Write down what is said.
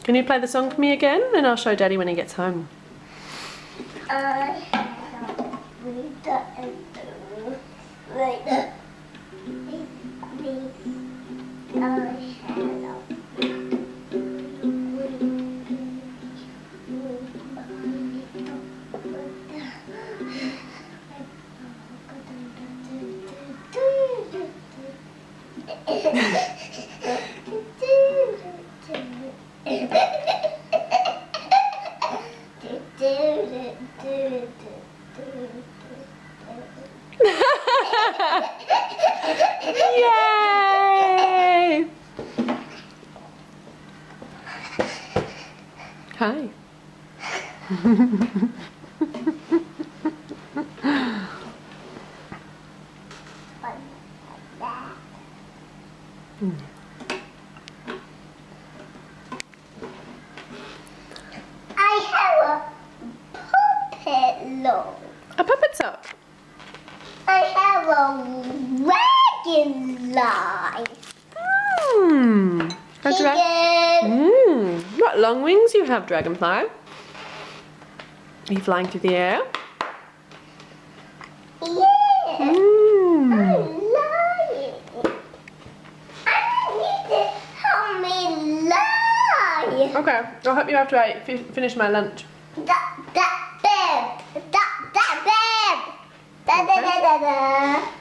Can you play the song for me again? And I'll show Daddy when he gets home. Yay! Hi. I have a puppet log. A puppet sock. I have a dragonfly. A what long wings you have, Dragonfly? Are you flying through the air? Yeah. I love it. I need to help me lie. Okay, I'll help you after I finish my lunch. That bed. That bed. Da da da da da.